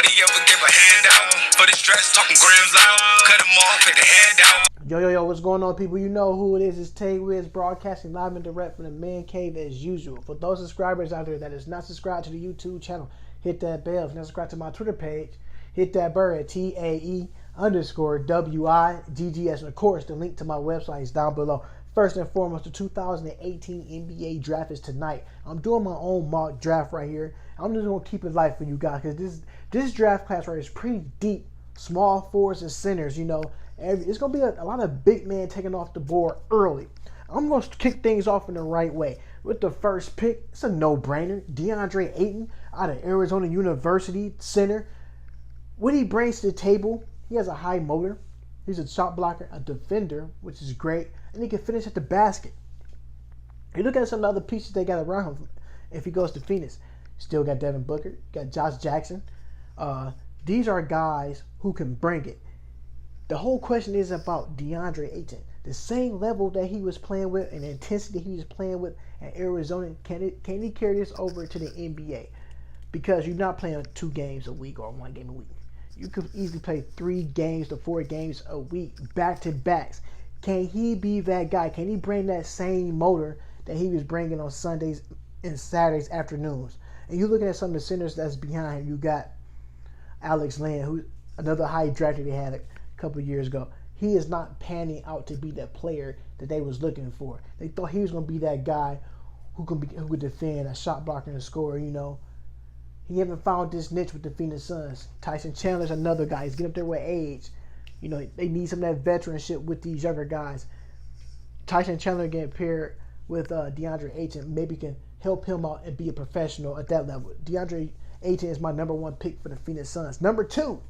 Nobody ever give a handout. For this dress, talking grams out. Cut them off, hit the hand out. Yo, what's going on, people? You know who it is. It's Tay Wiz broadcasting live and direct from the Man Cave as usual. For those subscribers out there that is not subscribed to the YouTube channel, hit that bell. If you're not subscribed to my Twitter page, hit that bird at TAE_WIGGS. And of course, the link to my website is down below. First and foremost, the 2018 NBA draft is tonight. I'm doing my own mock draft right here. I'm just going to keep it light for you guys because this draft class right here is pretty deep. Small forwards and centers, you know. It's going to be a lot of big men taking off the board early. I'm going to kick things off in the right way. With the first pick, it's a no-brainer. DeAndre Ayton out of Arizona University, center. What he brings to the table, he has a high motor. He's a shot blocker, a defender, which is great. And he can finish at the basket. You look at some of the other pieces they got around him. If he goes to Phoenix, still got Devin Booker, got Josh Jackson. These are guys who can bring it. The whole question is about DeAndre Ayton. The same level that he was playing with and the intensity he was playing with at Arizona, can he carry this over to the NBA? Because you're not playing 2 games a week or 1 game a week. You could easily play 3 games to 4 games a week, back-to-backs. Can he be that guy? Can he bring that same motor that he was bringing on Sundays and Saturdays afternoons? And you looking at some of the centers that's behind him. You got Alex Len, who's another high drafted they had a couple of years ago. He is not panning out to be that player that they was looking for. They thought he was going to be that guy who could defend, a shot blocker and a scorer, you know. He haven't found this niche with the Phoenix Suns. Tyson Chandler's another guy. He's getting up there with age. You know, they need some of that veteranship with these younger guys. Tyson Chandler getting paired with DeAndre Ayton maybe can help him out and be a professional at that level. DeAndre Ayton is my number 1 pick for the Phoenix Suns. Number 2,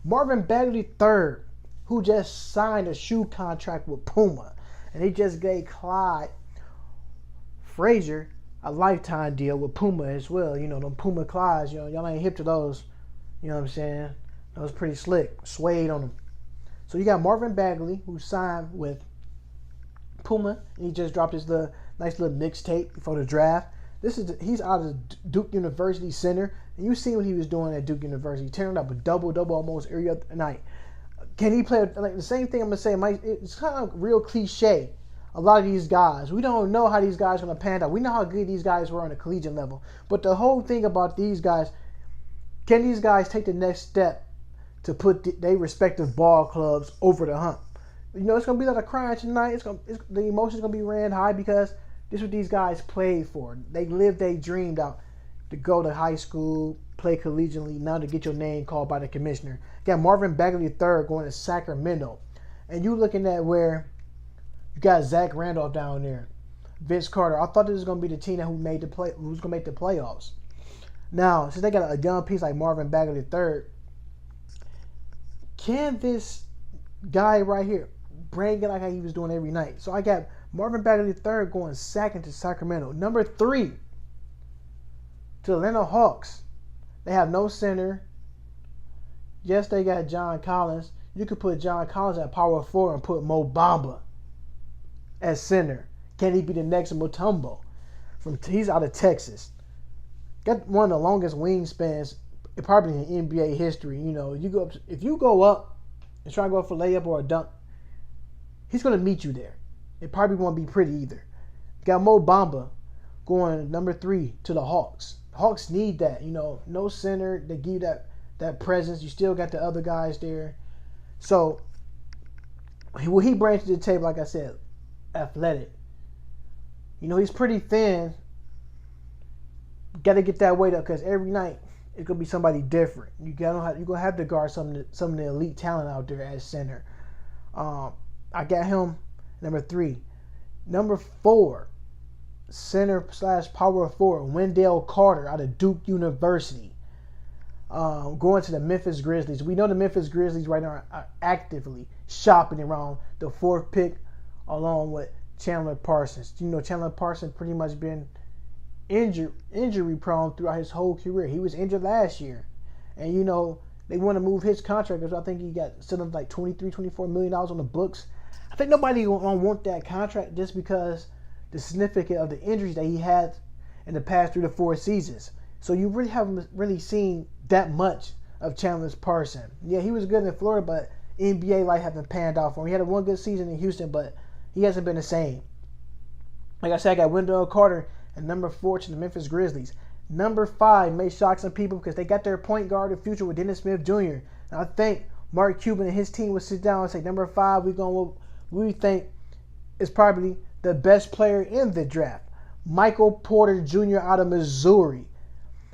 Marvin Bagley III, who just signed a shoe contract with Puma. And he just gave Clyde Frazier a lifetime deal with Puma as well. You know, them Puma Clydes, you know, y'all ain't hip to those. You know what I'm saying? That was pretty slick. Suede on them. So you got Marvin Bagley, who signed with Puma, and he just dropped his nice little mixtape before the draft. He's out of Duke University center, and you see what he was doing at Duke University, tearing up a double almost every other night. Can he play like the same thing? I'm gonna say, it's kind of real cliche. A lot of these guys, we don't know how these guys are gonna pan out. We know how good these guys were on a collegiate level, but the whole thing about these guys, can these guys take the next step to put their respective ball clubs over the hump? You know, it's gonna be like a crying tonight. The emotions gonna be ran high because this is what these guys played for. They lived, they dreamed out to go to high school, play collegiately, now to get your name called by the commissioner. You got Marvin Bagley III going to Sacramento, and you looking at where you got Zach Randolph down there, Vince Carter. I thought this was gonna be the team who's gonna make the playoffs. Now, since they got a young piece like Marvin Bagley III, can this guy right here bring it like how he was doing every night? So I got Marvin Bagley III going second to Sacramento. Number 3 to Atlanta Hawks. They have no center. Yes, they got John Collins. You could put John Collins at power 4 and put Mo Bamba as center. Can he be the next Mutombo? He's out of Texas. Got one of the longest wingspans probably in NBA history. You know, if you go up and try to go for a layup or a dunk, he's gonna meet you there. It probably won't be pretty either. Got Mo Bamba going number 3 to the Hawks. The Hawks need that. You know, no center. They give you that presence. You still got the other guys there. So what he brings to the table, like I said, athletic. You know, he's pretty thin. Got to get that weight up because every night it's gonna be somebody different. You're gonna have to guard some of the elite talent out there at center. I got him number 3. Number 4, center / power 4, Wendell Carter out of Duke University. Going to the Memphis Grizzlies. We know the Memphis Grizzlies right now are actively shopping around the 4th pick along with Chandler Parsons. You know, Chandler Parsons pretty much been injury prone throughout his whole career. He was injured last year. And, you know, they want to move his contract because I think he got still like $23-24 million on the books. I think nobody gonna want that contract just because the significance of the injuries that he had in the past 3 to 4 seasons. So you really haven't really seen that much of Chandler Parsons. Yeah, he was good in Florida, but NBA life haven't panned out for him. He had one good season in Houston, but he hasn't been the same. Like I said, I got Wendell Carter at number 4 to the Memphis Grizzlies. Number 5 may shock some people because they got their point guard of the future with Dennis Smith Jr. And I think Mark Cuban and his team would sit down and say, number 5, we think is probably the best player in the draft. Michael Porter Jr. out of Missouri,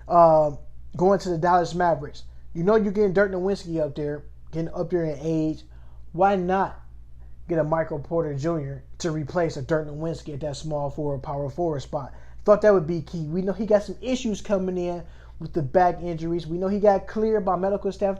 going to the Dallas Mavericks. You know you're getting Dirk Nowitzki up there, getting up there in age. Why not get a Michael Porter Jr. to replace a Dirk Nowitzki at that small forward, power forward spot? Thought that would be key. We know he got some issues coming in with the back injuries. We know he got cleared by medical staff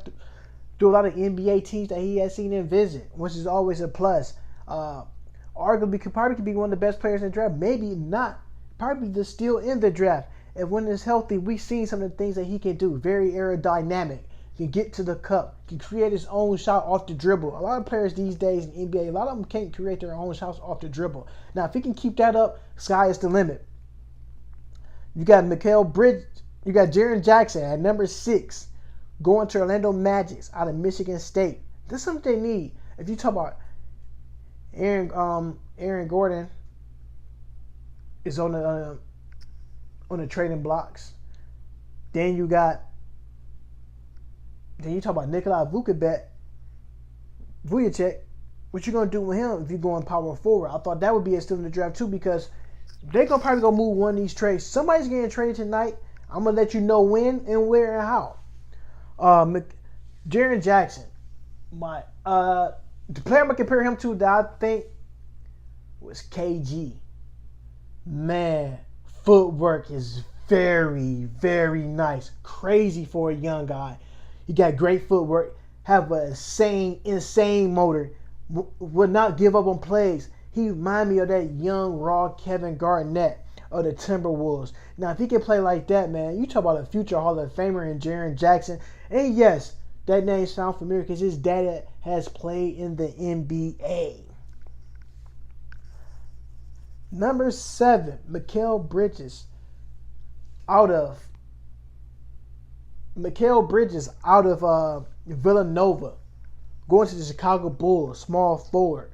through a lot of NBA teams that he has seen him visit, which is always a plus. Arguably, could be one of the best players in the draft. Maybe not. Probably still in the draft. And when he's healthy, we've seen some of the things that he can do. Very aerodynamic. Can get to the cup. Can create his own shot off the dribble. A lot of players these days in the NBA, a lot of them can't create their own shots off the dribble. Now, if he can keep that up, sky is the limit. You got Mikal Bridges. You got Jaren Jackson at number 6 going to Orlando Magic out of Michigan State. This is something they need. If you talk about Aaron Gordon is on the trading blocks. Then you talk about Nikolai Vujicic. What you gonna do with him if you going power forward? I thought that would be still in the draft too, because they're gonna probably go move one of these trades. Somebody's getting traded tonight. I'm gonna let you know when and where and how. Jaren Jackson, the player I'm gonna compare him to that I think was KG. Man, footwork is very, very nice. Crazy for a young guy. He got great footwork. Have an insane motor. Would not give up on plays. He remind me of that young, raw Kevin Garnett of the Timberwolves. Now, if he can play like that, man, you talk about a future Hall of Famer in Jaren Jackson. And yes, that name sounds familiar because his dad has played in the NBA. Number 7, Mikal Bridges out of Villanova, going to the Chicago Bulls, small forward.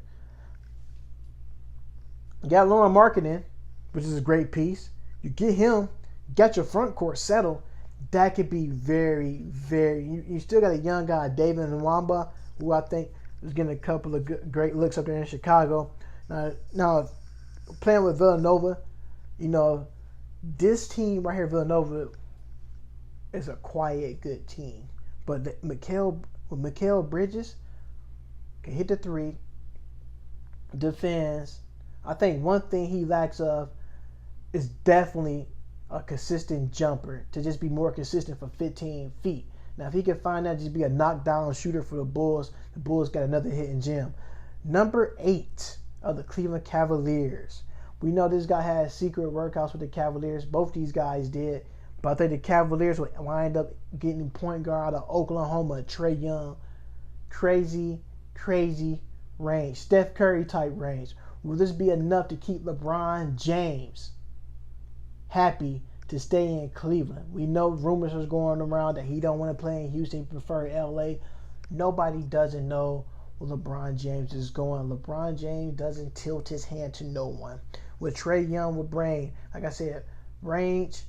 You got Lauren Marketing, which is a great piece. You get him, got your front court settled. That could be very, very. You still got a young guy, David Nwaba, who I think is getting a couple of great looks up there in Chicago. Now playing with Villanova, this team right here, Villanova, is a quiet, good team. But Mikal Bridges can hit the 3, defends. I think one thing he lacks of is definitely a consistent jumper, to just be more consistent for 15 feet. Now, if he can find that, just be a knockdown shooter for the Bulls got another hidden gem. Number 8 of the Cleveland Cavaliers. We know this guy had secret workouts with the Cavaliers. Both these guys did. But I think the Cavaliers would wind up getting point guard out of Oklahoma, Trae Young. Crazy, crazy range. Steph Curry type range. Will this be enough to keep LeBron James happy to stay in Cleveland? We know rumors are going around that he don't want to play in Houston, he prefer LA. Nobody doesn't know where LeBron James is going. LeBron James doesn't tilt his hand to no one. With Trae Young with brain, like I said, range.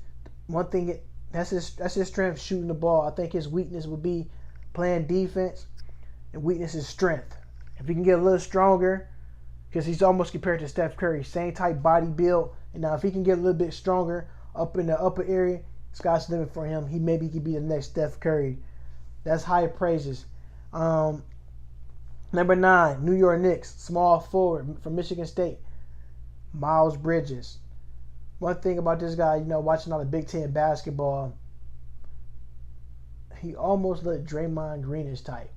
One thing that's his strength, shooting the ball. I think his weakness would be playing defense, and weakness is strength. If he can get a little stronger, because he's almost compared to Steph Curry, same type body build. And now if he can get a little bit stronger up in the upper area, sky's the limit for him. He maybe could be the next Steph Curry. That's high praises. Number 9, New York Knicks, small forward from Michigan State, Miles Bridges. One thing about this guy, watching all the Big Ten basketball, he almost looked Draymond Greenish type.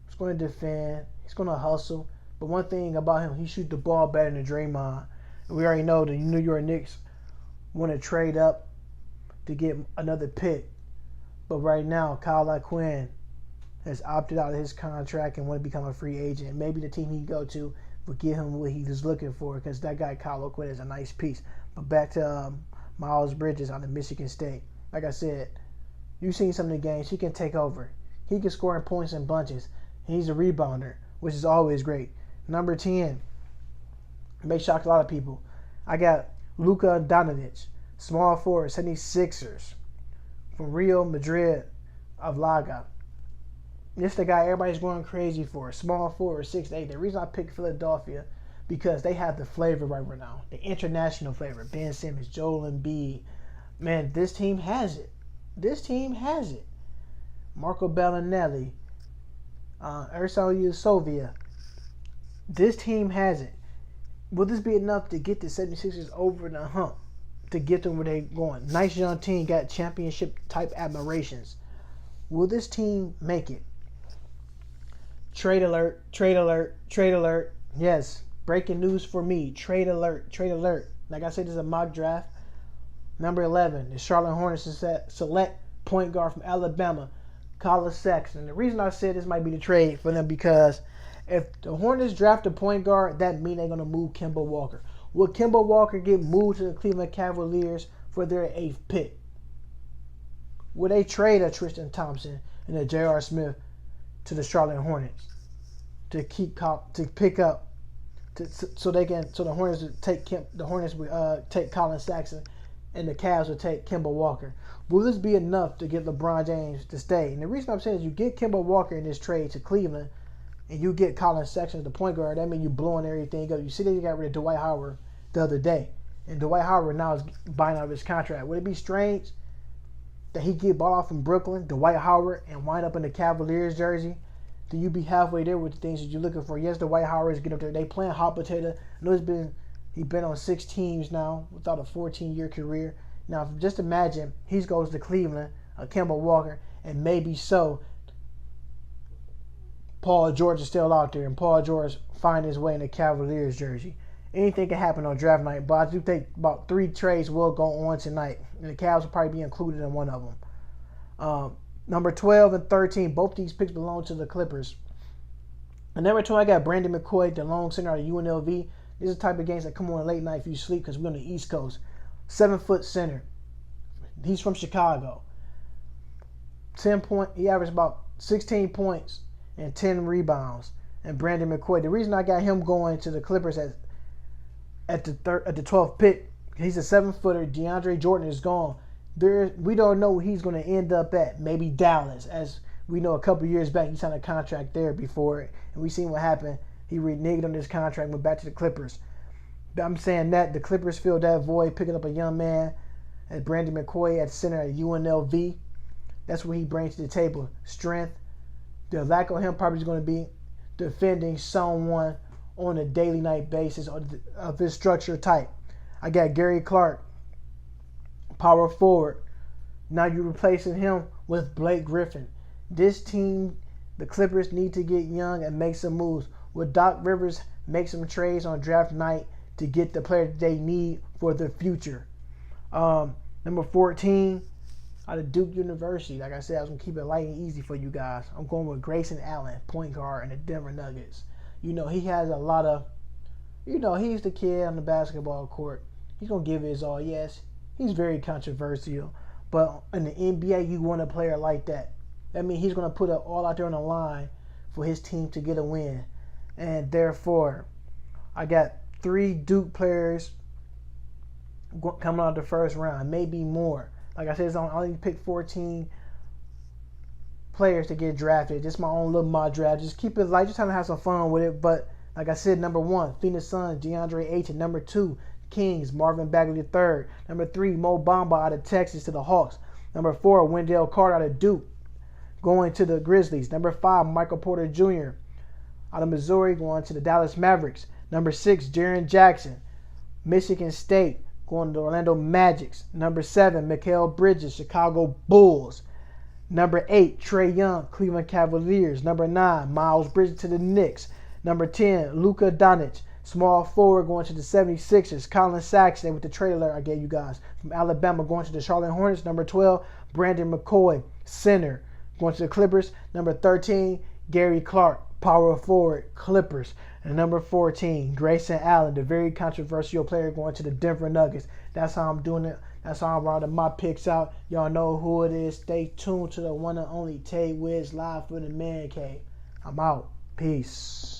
He's going to defend. He's going to hustle. But one thing about him, he shoots the ball better than Draymond. And we already know the New York Knicks want to trade up to get another pick. But right now, Kyle Quinn has opted out of his contract and want to become a free agent. Maybe the team he go to will give him what he was looking for, because that guy Kyle Quinn is a nice piece. But back to Miles Bridges out of Michigan State. Like I said, You've seen some of the games. He can take over. He can score in points and bunches. He's a rebounder, which is always great. Number 10, may shock a lot of people. I got Luka Doncic, small forward, 76ers, from Real Madrid of Liga. This is the guy everybody's going crazy for. Small forward, 6'8". The reason I picked Philadelphia, because they have the flavor right now. The international flavor. Ben Simmons, Joel Embiid. Man, this team has it. This team has it. Marco Bellinelli. Ersan Ilyasova. This team has it. Will this be enough to get the 76ers over the hump? To get them where they're going? Nice young team, got championship type admirations. Will this team make it? Trade alert, trade alert, trade alert. Yes, breaking news for me. Trade alert, trade alert. Like I said, this is a mock draft. Number 11, the Charlotte Hornets select point guard from Alabama, Colin Sexton. The reason I said this might be the trade for them, because if the Hornets draft a point guard, that means they're going to move Kemba Walker. Will Kemba Walker get moved to the Cleveland Cavaliers for their 8th pick? Will they trade a Tristan Thompson and a J.R. Smith to the Charlotte Hornets so the Hornets would take Colin Sexton and the Cavs would take Kemba Walker? Will this be enough to get LeBron James to stay? And the reason I'm saying is, you get Kemba Walker in this trade to Cleveland and you get Colin Sexton as the point guard, that means you're blowing everything up. You see that you got rid of Dwight Howard the other day, and Dwight Howard now is buying out of his contract. Would it be strange that he get bought off from Brooklyn, Dwight Howard, and wind up in the Cavaliers jersey? Do you be halfway there with the things that you're looking for? Yes, Dwight Howard is getting up there. They playing hot potato. I know he's been on 6 teams now without a 14-year career. Now, just imagine he goes to Cleveland, Kemba Walker, and maybe Paul George is still out there, and Paul George find his way in the Cavaliers jersey. Anything can happen on draft night, but I do think about 3 trades will go on tonight, and the Cavs will probably be included in one of them. Number 12 and 13, both these picks belong to the Clippers. And number 2, I got Brandon McCoy, the long center out of UNLV. These are the type of games that come on late night if you sleep, because we're on the East Coast. 7-foot center. He's from Chicago. He averaged about 16 points and 10 rebounds. And Brandon McCoy, the reason I got him going to the Clippers at the 12th pick, he's a 7-footer. DeAndre Jordan is gone. We don't know where he's going to end up at. Maybe Dallas. As we know, a couple years back, he signed a contract there before, and we seen what happened. He reneged on his contract and went back to the Clippers. I'm saying that the Clippers filled that void, picking up a young man as Brandon McCoy at center at UNLV. That's what he brings to the table. Strength. The lack of him probably is going to be defending someone on a daily night basis of his structure type. I got Gary Clark, power forward. Now you're replacing him with Blake Griffin. This team, the Clippers, need to get young and make some moves. Will Doc Rivers make some trades on draft night to get the player that they need for the future? Number 14, out of Duke University. Like I said, I was going to keep it light and easy for you guys. I'm going with Grayson Allen, point guard, and the Denver Nuggets. He has a lot of, he's the kid on the basketball court. He's going to give it his all. Yes, he's very controversial. But in the NBA, you want a player like that. That means he's going to put it all out there on the line for his team to get a win. And therefore, I got 3 Duke players coming out of the first round, maybe more. Like I said, I only picked 14 players to get drafted. Just my own little mock draft. Just keep it light, just trying to have some fun with it. But like I said, number 1, Phoenix Suns, DeAndre Ayton. Number 2, Kings, Marvin Bagley III. Number 3, Mo Bamba out of Texas to the Hawks. Number 4, Wendell Carter out of Duke, going to the Grizzlies. Number 5, Michael Porter Jr. out of Missouri, going to the Dallas Mavericks. Number 6, Jaren Jackson, Michigan State, going to the Orlando Magics. Number 7, Mikal Bridges, Chicago Bulls. Number 8, Trae Young, Cleveland Cavaliers. Number 9, Miles Bridges to the Knicks. Number 10, Luka Doncic, small forward, going to the 76ers. Colin Sexton with the trade alert I gave you guys from Alabama, going to the Charlotte Hornets. Number 12, Brandon McCoy, center, going to the Clippers. Number 13, Gary Clark, power forward, Clippers. And number 14, Grayson Allen, the very controversial player, going to the Denver Nuggets. That's how I'm doing it. That's how I'm routing my picks out. Y'all know who it is. Stay tuned to the one and only Tay Wiz live for the Man Cave. I'm out. Peace.